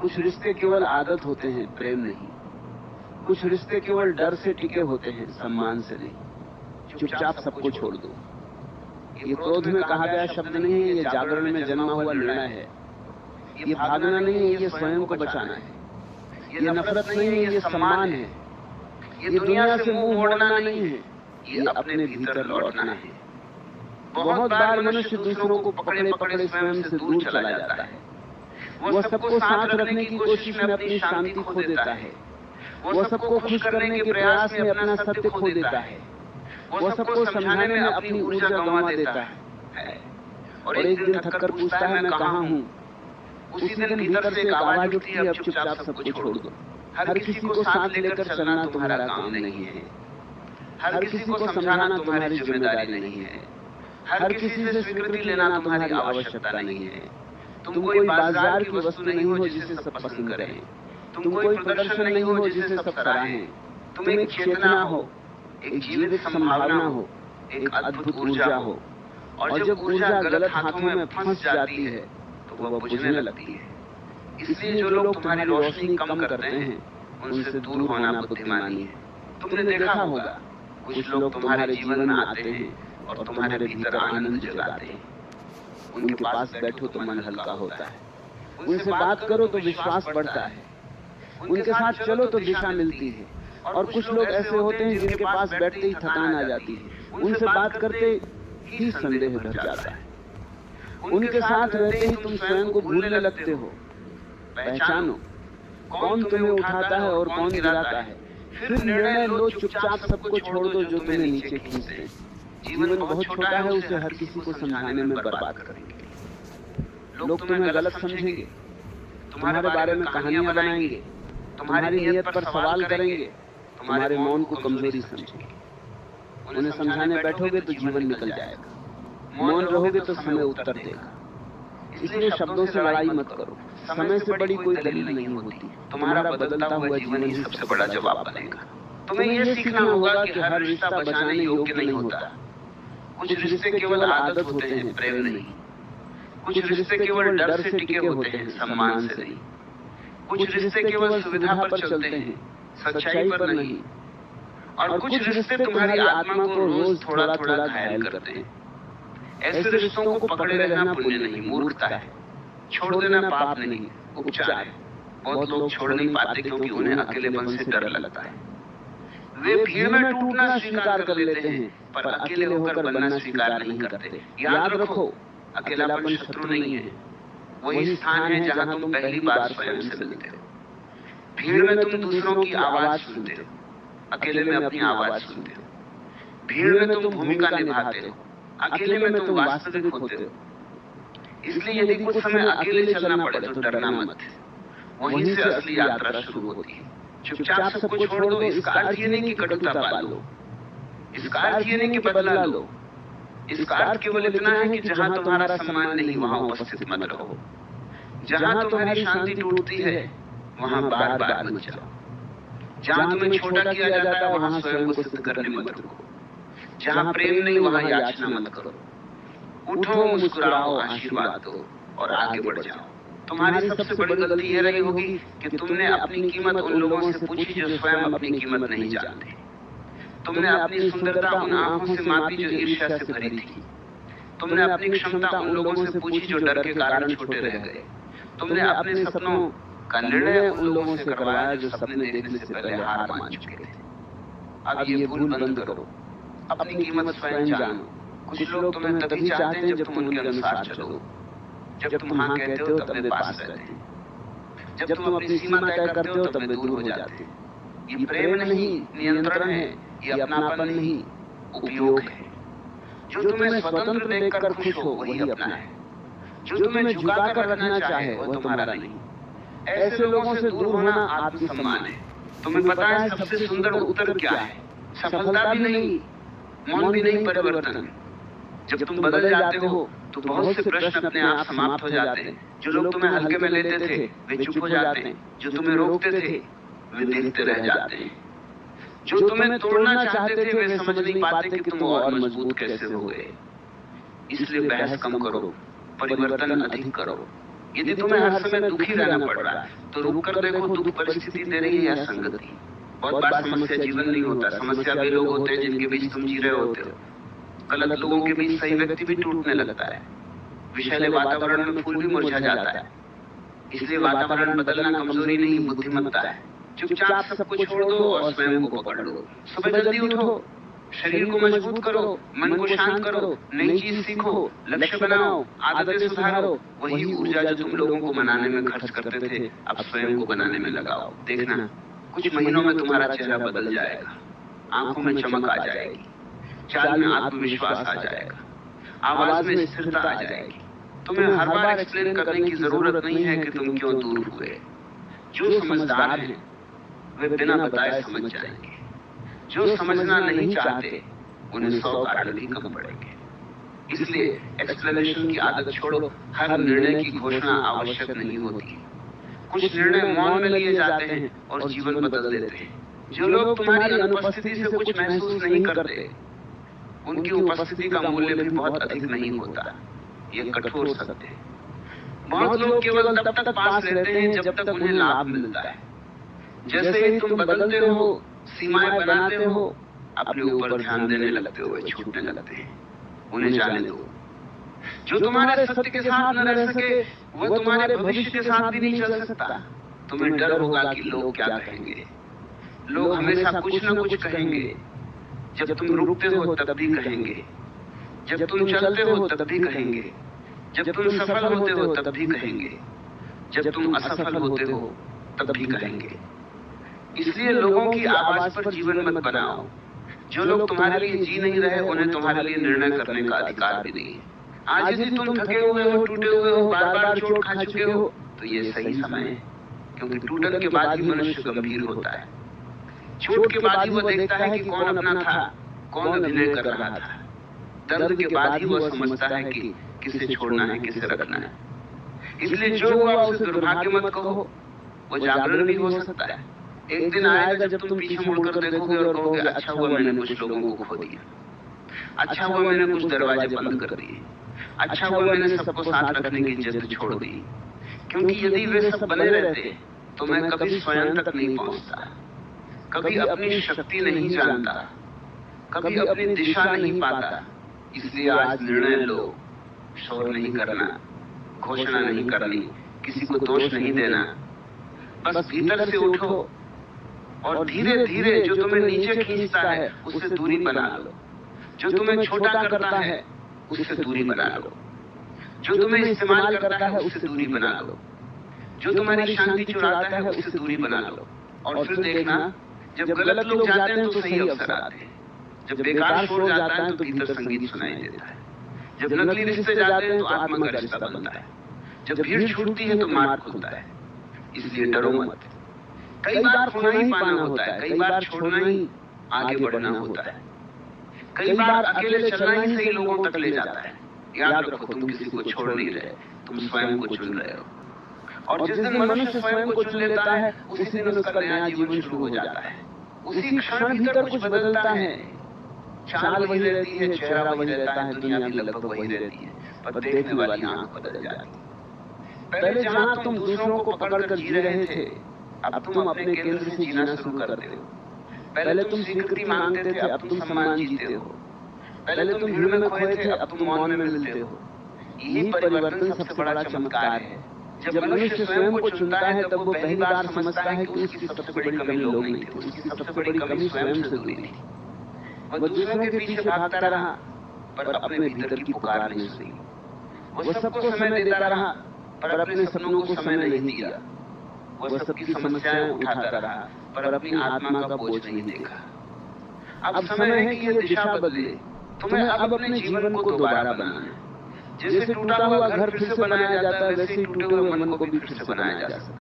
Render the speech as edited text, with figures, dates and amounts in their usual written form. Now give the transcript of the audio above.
कुछ रिश्ते केवल आदत होते हैं, प्रेम नहीं। कुछ रिश्ते केवल डर से टिके होते हैं, सम्मान से नहीं। चुपचाप सबको छोड़ दो। ये क्रोध में कहा गया शब्द नहीं है, ये जागरण में जन्मा हुआ निर्णय है। ये भागना नहीं है, ये स्वयं को बचाना है। ये नफरत नहीं है, ये सम्मान है। ये दुनिया से मुंह मोड़ना नहीं है, ये अपने भीतर लौटना है। बहुत बार मनुष्य दूसरों को पकड़े पकड़े स्वयं से दूर चला जाता है। वो सबको साथ रखने की कोशिश में अपनी शांति खो देता है। वो सबको खुश करने के प्रयास में अपना सत्य खो देता है। वो सबको समझाने में अपनी ऊर्जा गंवा देता है। और एक दिन थककर पूछता है, मैं कहाँ हूँ? उसी दिन भीतर से एक आवाज उठती है, अब चुपचाप सबको छोड़ दो। हर किसी को साथ लेकर चलना तुम्हारा काम नहीं है। हर किसी को समझाना तुम्हारी जिम्मेदारी नहीं है। हर किसी से स्वीकृति लेना तुम्हारी आवश्यकता नहीं है। तुम कोई बाजार की वस्तु नहीं हो जिसे सब पसंद करें। तुम कोई प्रदर्शन नहीं हो जिसे सब सराहें। तुम एक चेतना हो, एक जीवित संभावना हो, एक अद्भुत ऊर्जा हो। और जब ऊर्जा गलत हाथों में फंस जाती है तो वह बुझने लगती है। इसलिए जो लोग तुम्हारी रोशनी कम करते हैं, उनसे दूर होना बुद्धिमानी है। तुमने देखा होगा, कुछ लोग तुम्हारे जीवन में आते हैं और तुम्हारे भीतर आनंद जगाते हैं। उनके पास बैठो तो मन हल्का होता है। उनसे बात करो तो विश्वास बढ़ता है। उनके साथ चलो तो दिशा मिलती है। और कुछ लोग ऐसे होते हैं जिनके पास बैठते ही थकान आ जाती है। उनसे बात करते ही संदेह भर जाता है। उनके साथ रहते ही तुम स्वयं को भूलने लगते हो। पहचानो कौन तुम्हें उठाता है और कौन गिराता है। फिर निर्णय लो, चुपचाप सबको छोड़ दो जो तुम्हें नीचे खींचते हैं। जीवन बहुत छोटा है, उसे हर किसी को समझाने में बर्बाद करेंगे। लोग तुम्हें गलत समझेंगे, तुम्हारे बारे में कहानियां बनाएंगे, तुम्हारी नीयत पर सवाल करेंगे, तुम्हारे मौन को कमजोरी समझेंगे। उन्हें समझाने बैठोगे तो जीवन निकल जाएगा। मौन रहोगे तो समय उत्तर देगा। इसलिए शब्दों से लड़ाई मत करो। समय से बड़ी कोई दलील नहीं होती। तुम्हारा बदलता हुआ जीवन ही सबसे बड़ा जवाब बनेगा। तुम्हें यह सीखना होगा कि हर रिश्ता बचाने योग्य नहीं होता। कुछ रिश्ते केवल आदत होते हैं, प्रेम नहीं। कुछ रिश्ते केवल डर से टिके होते हैं, सम्मान से नहीं। कुछ रिश्ते केवल सुविधा पर चलते हैं, सच्चाई पर नहीं। और कुछ रिश्ते तुम्हारी आत्मा को रोज थोड़ा थोड़ा घायल करते हैं। ऐसे रिश्तों को पकड़े रहना पुण्य नहीं, मूर्खता है। छोड़ देना पाप नहीं, उपचार है। बहुत लोग छोड़ नहीं पाते क्योंकि उन्हें अकेलेपन से डर लगता है। वे भीड़ में टूटना स्वीकार कर लेते हैं, पर अकेले होकर बनना स्वीकार नहीं करते। याद रखो, अकेलापन शत्रु नहीं है, वही स्थान है जहां तुम पहली बार स्वयं से मिलते हो। भीड़ में तुम दूसरों की आवाज सुनते हो, अकेले में अपनी आवाज सुनते हो। भीड़ में तुम भूमिका निभाते हो, अकेले में तुम वास्तविक होते हो। इसलिए यदि कुछ समय अकेले चलना पड़े तो डरना मत। वहीं से असली यात्रा शुरू होती है। चुपचाप सबको छोड़ दो। इसका अर्थ ये नहीं कि कटुता पालो, इसका अर्थ ये नहीं कि बदला लो। इसका अर्थ केवल इतना है कि जहां तुम्हारा सम्मान नहीं, वहां उपस्थित मत रहो। जहां तुम्हारी शांति टूटती है, वहां बार बार मत जाओ। जहां तुम्हें छोटा किया जाता है, वहां स्वयं को सिद्ध करने मत रुको। जहां प्रेम नहीं, वहां याचना मत करो। उठो, मुस्कुराओ, आशीर्वाद दो और आगे बढ़ जाओ। तुम्हारी सबसे बड़ी गलती यह रही होगी कि तुमने अपनी कीमत उन लोगों से पूछी जो स्वयं अपनी कीमत नहीं जानते। तुमने अपनी सुंदरता उन आंखों से मापी जो ईर्ष्या से भरी थी। तुमने अपनी क्षमता उन लोगों से पूछी जो डर के कारण छोटे रह गए। तुमने अपने सपनों का निर्णय उन लोगों से करवाया जो सपने देखने से पहले हार मान चुके थे। अब ये भूल बंद करो, अपनी कीमत स्वयं जानो। कुछ लोग तुम्हें तभी चाहते हैं जब तुम उनके अनुसार चलो। जब तुम हाँ कहते हो तब वे पास रहते हैं। जब तुम अपनी सीमा तय करते हो तब वे दूर हो जाते हैं। ये प्रेम नहीं, नियंत्रण है। ये अपनापन नहीं, उपयोग है। जो तुम्हें स्वतंत्र देखकर खुश हो वही अपना है। जो तुम्हें झुका कर रखना चाहे वह तुम्हारा नहीं। ऐसे लोगों से दूर होना आत्मसम्मान है। तुम्हें पता है सबसे सुंदर उत्तर क्या है? सफलता भी नहीं, मौन भी नहीं, परिवर्तन। जब तुम बदल जाते हो तो बहुत से प्रश्न अपने आप समाप्त हो जाते हैं। जो लोग तुम्हें हल्के में लेते थे वे चुप हो जाते हैं। जो तुम्हें रोकते थे वे देखते रह जाते हैं। जो तुम्हें तोड़ना चाहते थे वे समझ नहीं पाते कि तुम और मजबूत कैसे हुए। इसलिए बहस कम करो, परिवर्तन अधिक करो। यदि तुम्हें हर समय दुखी रहना पड़ रहा है तो रुक कर देखो, दुख परिस्थिति दे रही है या संगति। बहुत बार समस्या जीवन नहीं होता, समस्या वे लोग होते हैं जिनके बीच तुम जी रहे होते हो। गलत लोगों के बीच सही व्यक्ति भी टूटने लगता है। विषैले वातावरण में फूल भी मुरझा जाता है। इसलिए वातावरण बदलना कमजोरी नहीं, बुद्धिमत्ता है। चुपचाप सब कुछ छोड़ दो और स्वयं को पकड़ लो। सुबह जल्दी उठो, शरीर को मजबूत करो, मन को शांत करो, नई चीज सीखो, लक्ष्य बनाओ, आदतें सुधारो। वही ऊर्जा जो तुम लोगों को मनाने में खर्च करते थे, अब स्वयं को बनाने में लगाओ। देखना, कुछ महीनों में तुम्हारा चेहरा बदल जाएगा, आंखों में चमक आ जाएगी, चाल में आत्मविश्वास आ जाएगा, आवाज में स्थिरता आ जाएगी। तुम्हें हर बार एक्सप्लेन करने की जरूरत नहीं है कि तुम क्यों दूर हुए। जो समझदार हैं वे बिना बताए समझ जाएंगे। जो समझना नहीं चाहते उन्हें 100 कारण भी कम पड़ेंगे। इसलिए एक्सप्लेनेशन की आदत छोड़ो। हर निर्णय की घोषणा आवश्यक नहीं होती। कुछ निर्णय मौन में लिए जाते हैं और जीवन बदल देते हैं। जो लोग तुम्हारी अनुपस्थिति से कुछ महसूस नहीं करते, उनकी उपस्थिति का मूल्य भी बहुत अधिक नहीं होता। ये कठोर सत्य है। बहुत लोग केवल तब तक पास रहते हैं जब तक उन्हें लाभ मिलता है। जैसे ही तुम बदलते हो, सीमाएं बनाते हो, अपने ऊपर ध्यान देने लगते हो, वे छूटने लगते हैं। उन्हें जाने दो। जो तुम्हारे सत्य के साथ न रह सके वह तुम्हारे भविष्य के साथ भी नहीं चल सकता। तुम्हें डर होगा कि लोग क्या कहेंगे। लोग हमेशा कुछ न कुछ कहेंगे। जब तुम रुकते हो तब भी कहेंगे, जब तुम चलते हो तब भी कहेंगे, जब तुम सफल होते हो तब भी कहेंगे, जब तुम असफल होते हो तब भी कहेंगे। इसलिए लोगों की आवाज पर जीवन मत बनाओ। जो लोग तुम्हारे लिए जी नहीं रहे उन्हें तुम्हारे लिए निर्णय करने का अधिकार भी नहीं है। आज यदि तुम थके हुए हो, टूटे हुए हो, बार बार चोट खा चुके हो, तो ये सही समय है। क्योंकि टूटन के बाद ही मनुष्य गंभीर होता है। चोट के बाद ही वो देखता है कि कौन अपना था, कौन अभिनय कर रहा था। दर्द के बाद ही वो समझता है कि किसे छोड़ना है, किसे रखना है। इसलिए जो हुआ उसे दुर्भाग्य मत कहो, वो जागरण भी हो सकता है। एक दिन आएगा जब तुम पीछे मुड़कर देखोगे और कहोगे, अच्छा हुआ मैंने कुछ लोगों को खो दिया, अच्छा हुआ मैंने कुछ दरवाजे बंद कर दिए, अच्छा हुआ मैंने सबको साथ रखने की जिद छोड़ दी। क्योंकि यदि वे सब बने रहते तो मैं कभी स्वयं तक नहीं पहुंचता, कभी अपनी शक्ति नहीं जानता, कभी अपनी दिशा नहीं पाता। इसलिए आज निर्णय लो, शोर नहीं करना, घोषणा नहीं करनी, किसी को दोष नहीं देना। बस भीतर से उठो और धीरे धीरे जो तुम्हें नीचे खींचता है उससे दूरी बना लो। जो तुम्हें छोटा करता है उससे दूरी बना लो। जो तुम्हें इस्तेमाल करता है उससे दूरी बना लो। जो तुम्हारी शांति चुराता है उससे दूरी बना लो। और फिर देखना, जब गलत लोग जाते हैं तो सही अवसर आते हैं। जब बेकार शोर जाता है तो भीतर संगीत सुनाई देता है। जब नकली रिश्ते जाते हैं तो आत्मा का रिश्ता बनता है। जब भीड़ छूटती है तो मार्ग खुलता है। इसलिए डरो मत। कई बार खोना ही पाना होता है, कई बार छोड़ना ही आगे बढ़ना होता है, कई बार अकेले चलना ही सही लोगों तक ले जाता है। याद रखो, तुम किसी को छोड़ नहीं रहे, तुम स्वयं को चुन रहे हो। और जिस दिन मनुष्य स्वयं को चुन लेता है उसी दिन उसका नया जीवन शुरू हो जाता है। उसी क्षण भीतर कुछ बदलता है। चाल वही रहती है, चेहरा वही रहता है, दुनिया भी लगभग वही रहती है, पर देखने वाली आंख बदल जाती है। पहले जहां तुम दूसरों को पकड़कर जी रहे थे, अब तुम अपने केंद्र से जीना शुरू करते हो। पहले तुम स्वीकृति मांगते थे, अब तुम सम्मान जीते हो। पहले तुम भीड़ में खोए थे, अब तुम मौन में मिलते हो। यही परिवर्तन सबसे बड़ा चमत्कार है। जब मनुष्य स्वयं को चुनता है तब वो पहली बार समझता है कि उसकी सबसे बड़ी कमी लोग नहीं थे, उसकी सबसे बड़ी कमी स्वयं से दूरी थी। वो दूसरों के पीछे भागता रहा पर अपने भीतर की पुकार नहीं सुनी। वो सबको समय देता रहा पर अपने सपनों को समय नहीं दिया। वो सबकी समस्याएं उठाता रहा पर अपनी आत्मा का बोझ नहीं देखा। अब समय है कि ये दिशा बदले। तुम्हें अब अपने जीवन को दोबारा बनाना है। जैसे टूटा हुआ घर फिर से बनाया जाता है, वैसे ही टूटे हुए मन को भी फिर से बनाया जा सकता है।